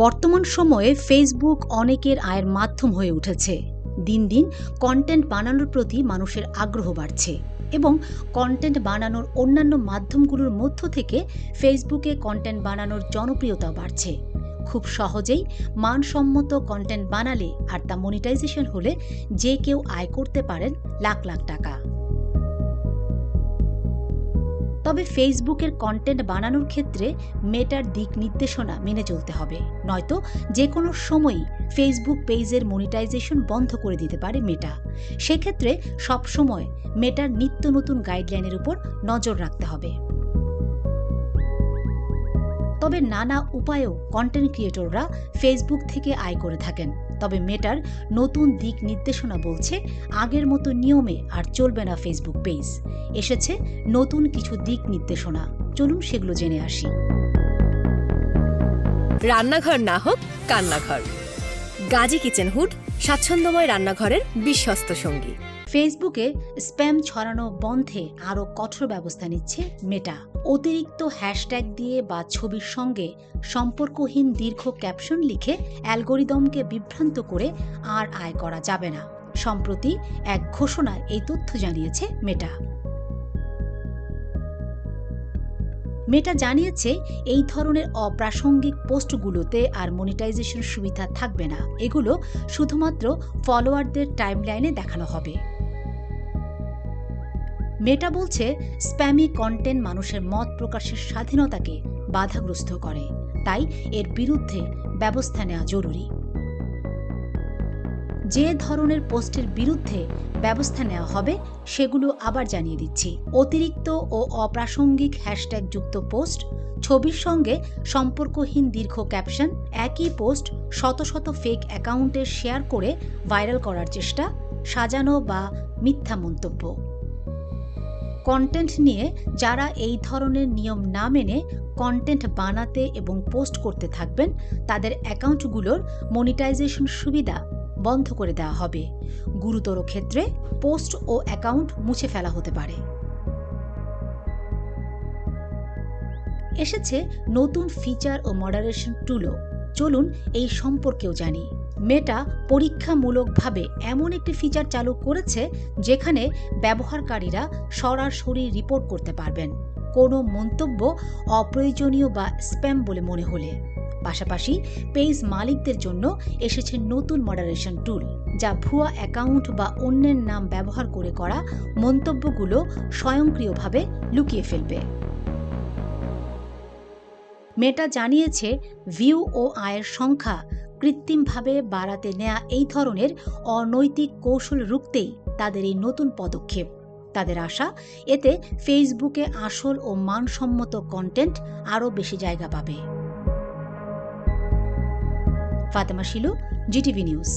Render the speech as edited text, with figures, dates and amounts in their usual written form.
বর্তমান সময়ে ফেসবুক অনেকের আয়ের মাধ্যম হয়ে উঠেছে। দিন দিন কন্টেন্ট বানানোর প্রতি মানুষের আগ্রহ বাড়ছে এবং কন্টেন্ট বানানোর অন্যান্য মাধ্যমগুলোর মধ্য থেকে ফেসবুকে কন্টেন্ট বানানোর জনপ্রিয়তা বাড়ছে। খুব সহজেই মানসম্মত কন্টেন্ট বানালে আর তা মনিটাইজেশন হলে যে কেউ আয় করতে পারেন লাখ লাখ টাকা। তবে ফেসবুকের কন্টেন্ট বানানোর ক্ষেত্রে মেটার দিক নির্দেশনা মেনে চলতে হবে, নয়তো যে কোনো সময়ই ফেসবুক পেজের মনিটাইজেশন বন্ধ করে দিতে পারে মেটা। সেক্ষেত্রে সবসময় মেটার নিত্য নতুন গাইডলাইনের উপর নজর রাখতে হবে। তবে নানা উপায়েও কন্টেন্ট ক্রিয়েটররা ফেসবুক থেকে আয় করে থাকেন। তবে মেটার নতুন দিক নির্দেশনা বলছে আগের মতো নিয়মে আর চলবে না ফেসবুক পেজ। এসেছে নতুন কিছু দিক নির্দেশনা, চলুন সেগুলো জেনে আসি। রান্নাঘর না হোক কান্নাঘর, গাজী কিচেন হুড স্বাচ্ছন্দ্যময় রান্নাঘরের বিশ্বস্ত সঙ্গী। ফেসবুকে স্প্যাম ছড়ানো বন্ধে আরও কঠোর ব্যবস্থা নিচ্ছে মেটা। অতিরিক্ত হ্যাশট্যাগ দিয়ে বা ছবির সঙ্গে সম্পর্কহীন দীর্ঘ ক্যাপশন লিখে অ্যালগোরিদমকে বিভ্রান্ত করে আর আয় করা যাবে না। সম্প্রতি এক ঘোষণায় এই তথ্য জানিয়েছে মেটা। মেটা জানিয়েছে এই ধরনের অপ্রাসঙ্গিক পোস্টগুলোতে আর মনিটাইজেশন সুবিধা থাকবে না। এগুলো শুধুমাত্র ফলোয়ারদের টাইমলাইনে দেখানো হবে। মেটা বলছে স্প্যামি কন্টেন্ট মানুষের মত প্রকাশের স্বাধীনতাকে বাধাগ্রস্ত করে, তাই এর বিরুদ্ধে ব্যবস্থা নেওয়া জরুরি। যে ধরনের পোস্টের বিরুদ্ধে ব্যবস্থা নেওয়া হবে সেগুলো আবার জানিয়ে দিচ্ছি। অতিরিক্ত ও অপ্রাসঙ্গিক হ্যাশট্যাগ যুক্ত পোস্ট, ছবির সঙ্গে সম্পর্কহীন দীর্ঘ ক্যাপশন, একই পোস্ট শত শত ফেক অ্যাকাউন্টে শেয়ার করে ভাইরাল করার চেষ্টা, সাজানো বা মিথ্যা মন্তব্য। কন্টেন্ট নিয়ে যারা এই ধরনের নিয়ম না মেনে কন্টেন্ট বানাতে এবং পোস্ট করতে থাকবেন তাদের অ্যাকাউন্টগুলোর মনিটাইজেশন সুবিধা বন্ধ করে দেওয়া হবে। গুরুতর ক্ষেত্রে পোস্ট ও অ্যাকাউন্ট মুছে ফেলা হতে পারে। এসেছে নতুন ফিচার ও মডারেশন টুলও, চলুন এই সম্পর্কেও জানি। মেটা পরীক্ষামূলকভাবে এমন একটি ফিচার চালু করেছে যেখানে ব্যবহারকারীরা সরাসরি রিপোর্ট করতে পারবেন কোনো মন্তব্য অপ্রয়োজনীয় বা স্প্যাম বলে মনে হলে। পাশাপাশি পেজ মালিকদের জন্য এসেছে নতুন মডারেশন টুল, যা ভুয়া অ্যাকাউন্ট বা অন্যের নাম ব্যবহার করে করা মন্তব্যগুলো স্বয়ংক্রিয়ভাবে লুকিয়ে ফেলবে। মেটা জানিয়েছে ভিউ ও আয়ের সংখ্যা কৃত্রিমভাবে বাড়াতে নেওয়া এই ধরনের অনৈতিক কৌশল রুখতেই তাদের এই নতুন পদক্ষেপ। তাদের আশা, এতে ফেসবুকে আসল ও মানসম্মত কন্টেন্ট আরও বেশি জায়গা পাবে। Fatema Shilu, GTV news.